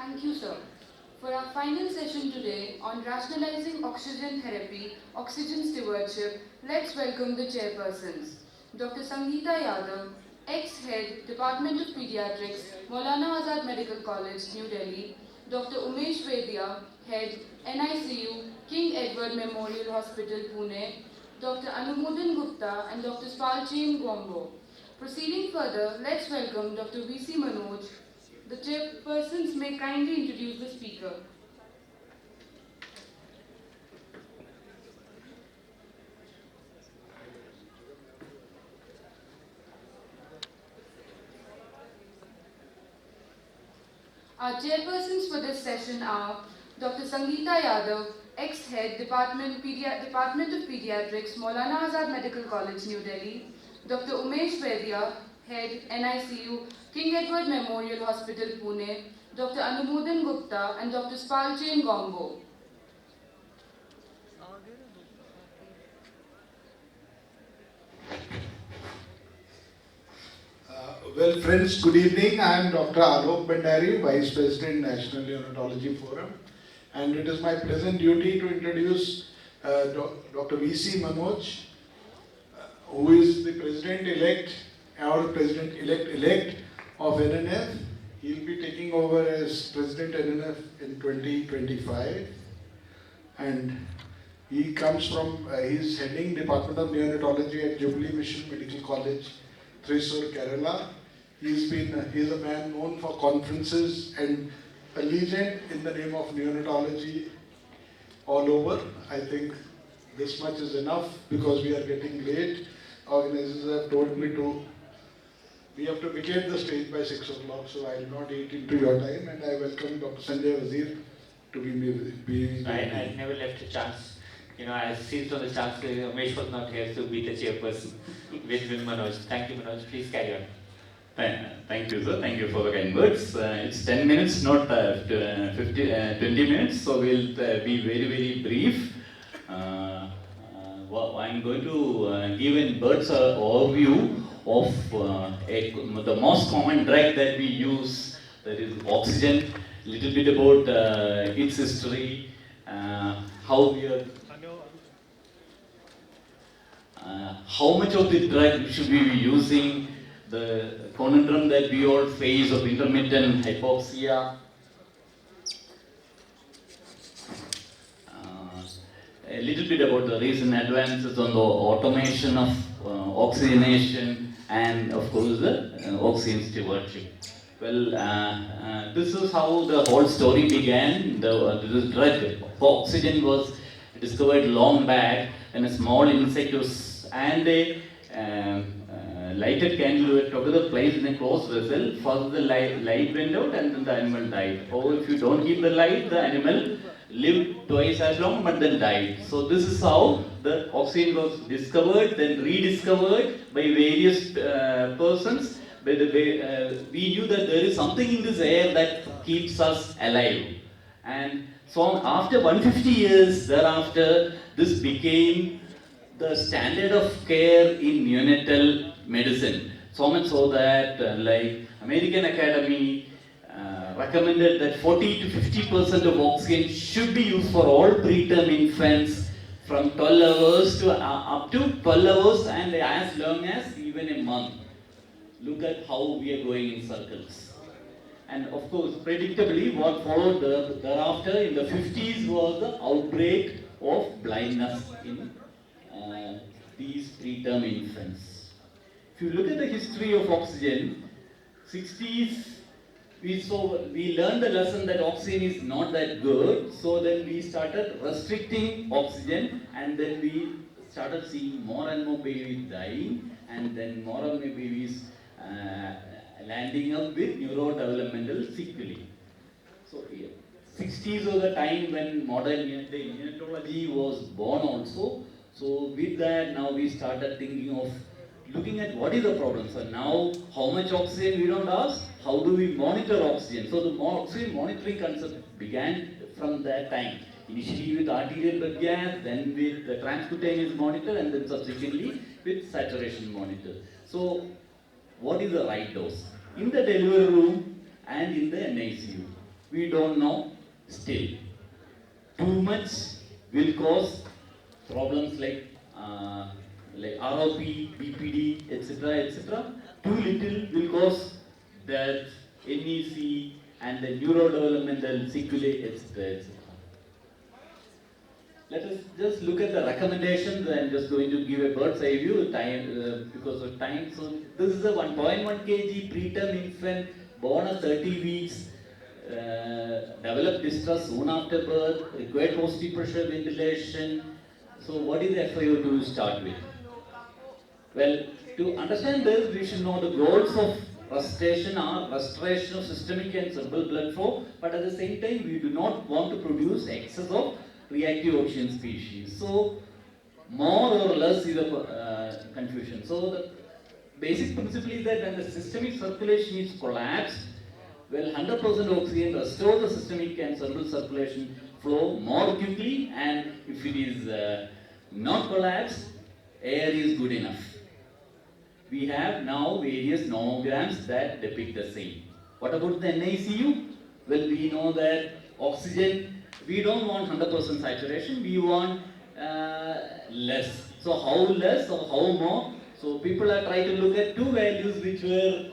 Thank you, sir. For our final session today on rationalizing oxygen therapy, oxygen stewardship, let's welcome the chairpersons. Dr. Sangeeta Yadav, ex-head, Department of Pediatrics, Maulana Azad Medical College, New Delhi. Dr. Umesh Vedya, head, NICU, King Edward Memorial Hospital, Pune. Dr. Anumodan Gupta and Dr. Spalchin Gombo. Proceeding further, let's welcome Dr. V.C. Manoj. The chairpersons may kindly introduce the speaker. Our chairpersons for this session are Dr. Sangeeta Yadav, ex-head, Department of Pediatrics, Maulana Azad Medical College, New Delhi. Dr. Umesh Vedya, head, NICU, King Edward Memorial Hospital, Pune. Dr. Anumodan Gupta and Dr. Spalchin Gombo. Well, friends, good evening. I am Dr. Alok Bhandari, Vice President, National Neonatology Forum, and it is my pleasant duty to introduce Dr. V.C. Manoj, who is the President-elect or President-elect of NNF. He will be taking over as President NNF in 2025, and he comes from, he's heading Department of Neonatology at Jubilee Mission Medical College, Thrissur, Kerala. He's a man known for conferences and a legend in the name of neonatology all over. I think this much is enough because we are getting late. Organizers have told me we have to vacate the stage by 6 o'clock, so I will not eat into your time, and I welcome Dr. Sanjay Wazir to be I never left a chance. I seized on the chance. Umesh was not here to be the chairperson with Manoj. Thank you, Manoj. Please carry on. Thank you, sir. Thank you for the kind words. It's 10 minutes, not 20 minutes, so we'll be very, very brief. I'm going to give in bird's overview of the most common drug that we use, that is oxygen, little bit about its history, how we are, how much of the drug should we be using, the conundrum that we all face of intermittent hypoxia, a little bit about the recent advances on the automation of oxygenation, and of course the oxygen stewardship. Well, this is how the whole story began. This drug for oxygen was discovered long back, and a small insect was, and a lighted candle were together placed in a closed vessel. First the light went out and then the animal died. Or if you don't keep the light, the animal lived twice as long but then died. So this is how the oxygen was discovered, then rediscovered by various persons. By the way, we knew that there is something in this air that keeps us alive. And so after 150 years thereafter, this became the standard of care in neonatal medicine. So much so that like American Academy recommended that 40 to 50% of oxygen should be used for all preterm infants from 12 hours to up to 12 hours and as long as even a month. Look at how we are going in circles. And of course, predictably, what followed thereafter in the 50s was the outbreak of blindness in these preterm infants. If you look at the history of oxygen, 60s, we learned the lesson that oxygen is not that good, so then we started restricting oxygen, and then we started seeing more and more babies dying, and then more and more babies landing up with neurodevelopmental sequelae. So 60s was the time when modern neonatology was born also. So with that, now we started thinking of looking at what is the problem. So now, how much oxygen we don't ask, how do we monitor oxygen? So the oxygen monitoring concept began from that time. Initially with arterial blood gas, then with the transcutaneous monitor, and then subsequently with saturation monitor. So what is the right dose? In the delivery room and in the NICU, we don't know still. Too much will cause problems like ROP, BPD, etc., etc. Too little will cause death, NEC, and the neurodevelopmental sequelae, etc., etc. Let us just look at the recommendations. I'm just going to give a bird's eye view because of time. So this is a 1.1 kg preterm infant born at 30 weeks, developed distress soon after birth, required positive pressure ventilation. So what is FIO to start with? Well, to understand this, we should know the goals of restoration are restoration of systemic and cerebral blood flow, but at the same time, we do not want to produce excess of reactive oxygen species. So, more or less is a confusion. So, the basic principle is that when the systemic circulation is collapsed, well, 100% oxygen restores the systemic and cerebral circulation flow more quickly, and if it is not collapsed, air is good enough. We have now various nomograms that depict the same. What about the NICU? Well, we know that oxygen, we don't want 100% saturation, we want less. So how less or how more? So people are trying to look at two values which were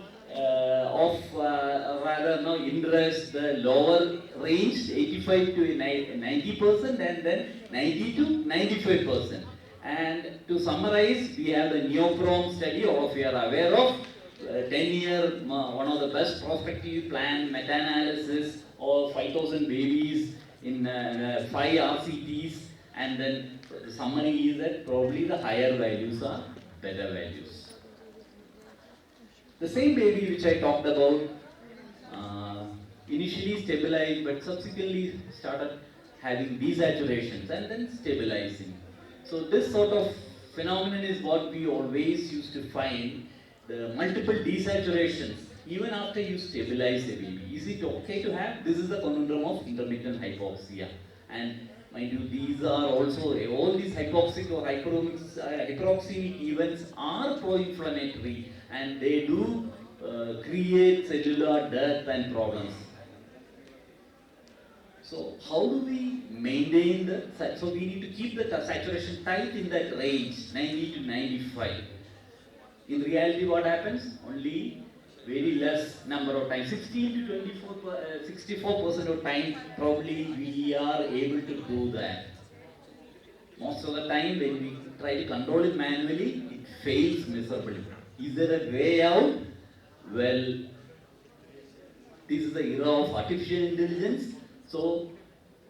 interest, the lower range, 85 to 90%, and then 90 to 95%. And to summarize, we have the NeoProm study, all of you are aware of, 10-year, one of the best prospective plan, meta-analysis of 5,000 babies in 5 RCTs, and then the summary is that probably the higher values are better values. The same baby which I talked about, initially stabilized but subsequently started having desaturations and then stabilizing. So this sort of phenomenon is what we always used to find, the multiple desaturations even after you stabilize a baby. Is it okay to have? This is the conundrum of intermittent hypoxia. And mind you, these are also, all these hypoxic or hyperoxemic events are pro-inflammatory and they do create cellular death and problems. So how do we maintain the, so we need to keep the saturation tight in that range, 90 to 95. In reality what happens? Only very less number of times, 16 to 64% of time probably we are able to do that. Most of the time when we try to control it manually, it fails miserably. Is there a way out? Well, this is the era of artificial intelligence. So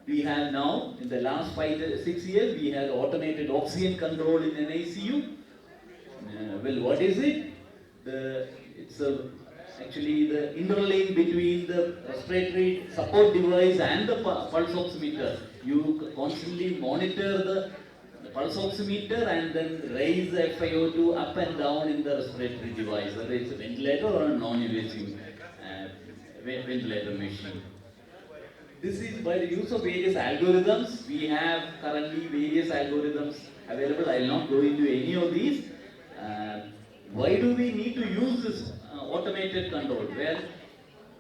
we have now, in the last 5 to 6 years, we have automated oxygen control in an ICU. Well, what is it? It's actually the interlink between the respiratory support device and the pulse oximeter. You constantly monitor the pulse oximeter and then raise the FiO2 up and down in the respiratory device, whether it's a ventilator or a non-invasive ventilator machine. This is by the use of various algorithms. We have currently various algorithms available. I will not go into any of these. Why do we need to use this automated control? Well,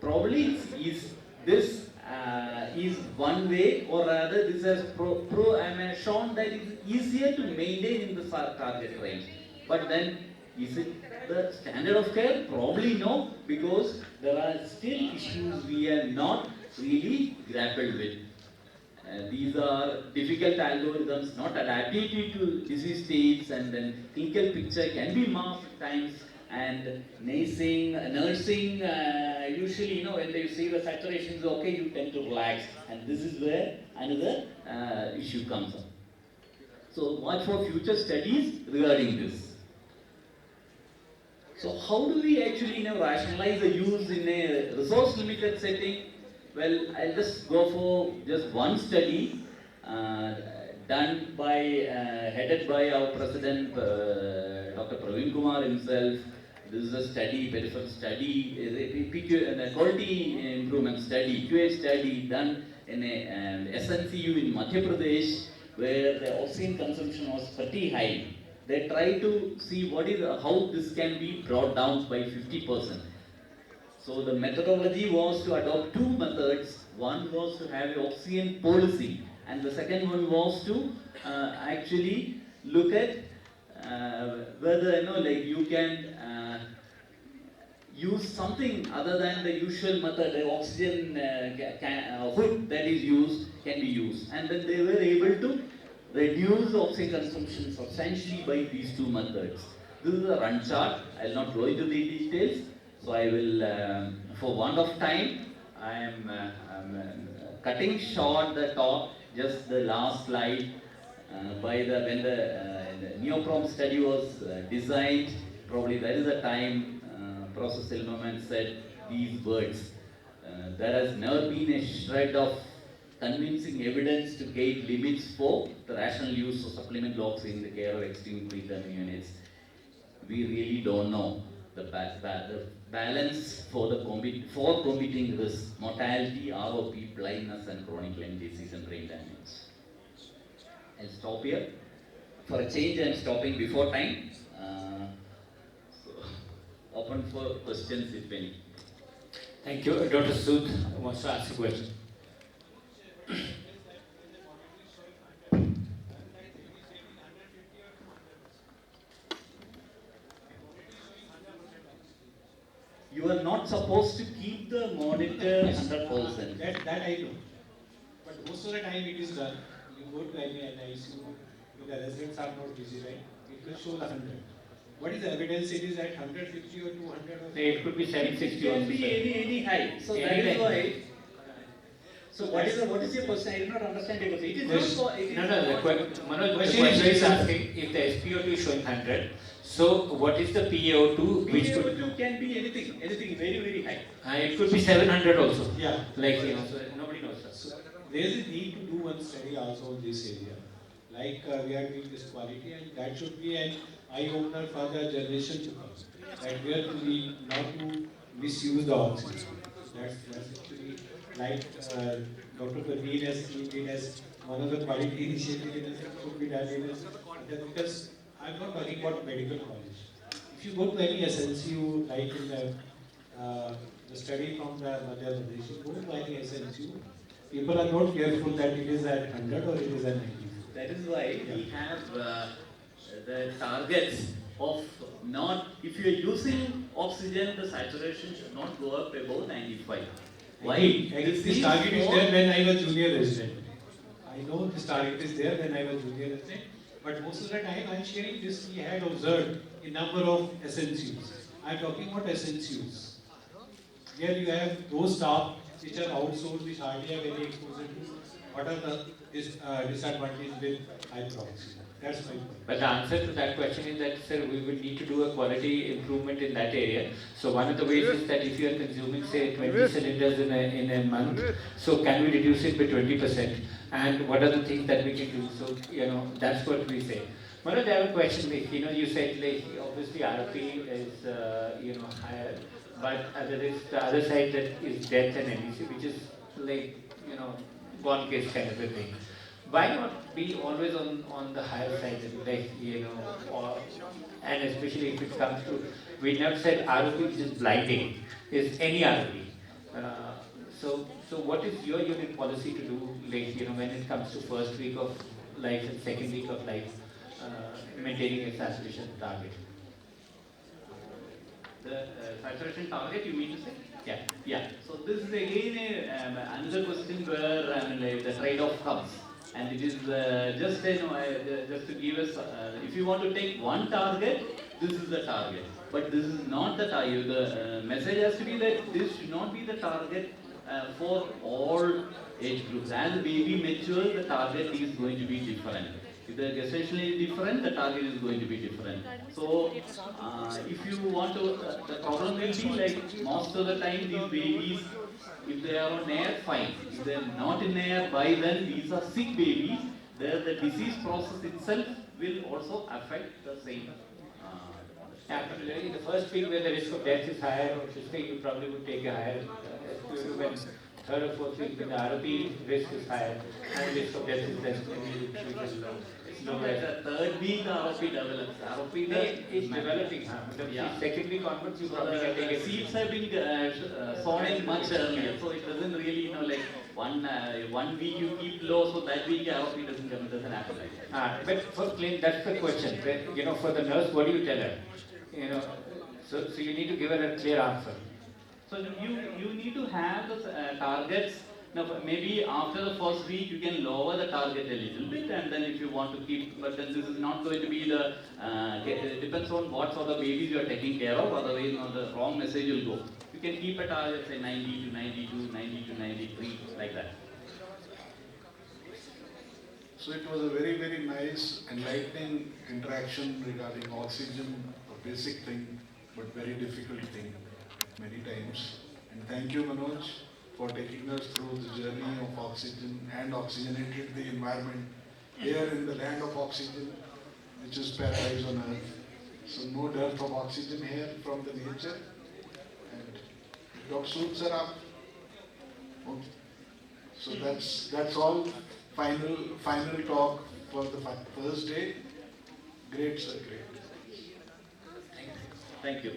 probably this is one way, or rather this has shown that it is easier to maintain in the target range. But then, is it the standard of care? Probably no, because there are still issues we have not really grappled with. These are difficult algorithms, not adaptive to disease states, and then clinical picture can be masked at times. And nursing, usually, when they see the saturation is okay, you tend to relax, and this is where another issue comes up. So watch for future studies regarding this. So how do we actually rationalize the use in a resource limited setting? Well, I'll just go for just one study done by, headed by our president, Dr. Praveen Kumar himself. This is a study, peripheral study, a quality improvement study, QA study done in a SNCU in Madhya Pradesh, where the oxygen consumption was pretty high. They try to see how this can be brought down by 50%. So the methodology was to adopt two methods. One was to have an oxygen policy, and the second one was to actually look at whether like you can use something other than the usual method. The oxygen hood that is used can be used, and then they were able to reduce oxygen consumption substantially by these two methods. This is a run chart. I will not go into the details. So I will, for want of time, I am cutting short the talk, just the last slide. When the neoprom study was designed, probably that is the time Professor Silverman said these words. There has never been a shred of convincing evidence to gauge limits for the rational use of supplemental oxygen in the care of extreme preterm units. We really don't know the balance for competing risks: mortality, ROP, blindness, and chronic lung disease and brain damage. I'll stop here. For a change, I'm stopping before time. So, open for questions if any. Thank you. Dr. Sood wants to ask a question. You are not supposed to keep the monitor 100%. That I know. But most of the time it is done. You go to any NICU, the residents are not busy, right? It will show the 100. What is the evidence it is at 150 or 200 or? It could be 760 It can also. be any high. So that is why. So what is your question? I do not understand your question. It is not. Manoj, the question is asking if the SpO2 is showing 100. So what is the PaO2 which could? PaO2 can be anything very, very high. It could be 700 also. Yeah. Like, so nobody knows that. So there is a need to do one study also in this area. Like we are doing this quality, and that should be an eye opener for the generation to come. That where to be not to misuse the oxygen. That's actually like Dr. Praveen has did as one of the quality initiatives could be done in because I'm not talking about medical college. If you go to any SNCU, like in the study from the Madhya Pradesh, you go to any SNCU, people are not careful that it is at 100 or it is at 90. That is why we have the targets of not, if you are using oxygen, the saturation should not go up above 95. Why? This target is there when I was junior resident. I know this target is there when I was junior resident, but most of the time I am sharing this we had observed in number of SNCUs. I am talking about SNCUs. Here you have those staff which are outsourced, which hardly have any exposure to what are the disadvantages with hyperoxia. That's my point. But the answer to that question is that, sir, we will need to do a quality improvement in that area. So one of the ways is that if you are consuming, say, 20 cylinders in a month, so can we reduce it by 20%? And what are the things that we can do? So, that's what we say. Manoj, I have a question. You said, obviously RP is, higher, but there is the other side that is death and NEC, which is gone case kind of a thing. Why not be always on the higher side, and especially if it comes to, we never said ROP which is blinding, is any ROP. So what is your unit policy to do, when it comes to first week of life and second week of life, maintaining a saturation target? The saturation target, you mean to say? Yeah. So this is again another question where the trade-off comes. And it is just to give us, if you want to take one target, this is the target. But this is not the target. The message has to be that this should not be the target for all age groups. As the baby matures, the target is going to be different. If the gestation is different, the target is going to be different. So, if you want to, the problem will be like most of the time these babies, if they are on air, fine. If they are not in air, by then these are sick babies. There, the disease process itself will also affect the same. Absolutely. In the first week where the risk of death is higher, you probably would take a higher when third or fourth week when the ROP risk is higher and the risk of death is less, then you will It's not like the third week the ROP develops. ROP It's developing, huh? Yeah. Second week onwards, you So probably can take the it. seeds have been sown in much earlier, so it doesn't really, like one week you keep low, so that week ROP doesn't come, it doesn't happen like that. But for clinic, that's the question. For the nurse, what do you tell her? So you need to give her a clear answer. So you need to have the targets. Now maybe after the first week you can lower the target a little bit, and then if you want to keep, but then this is not going to be the. It depends on what sort of babies you are taking care of. Otherwise, the wrong message will go. You can keep a target, say 90 to 92, 90 to 93, like that. So it was a very, very nice, enlightening interaction regarding oxygen, a basic thing, but very difficult thing many times. And thank you, Manoj, for taking us through the journey of oxygen and oxygenated the environment here in the land of oxygen, which is paradise on earth. So no dearth of oxygen here from the nature. And Dr. suits are up. Okay. So that's all. Final talk for the first day. Great, sir, great. Thank you.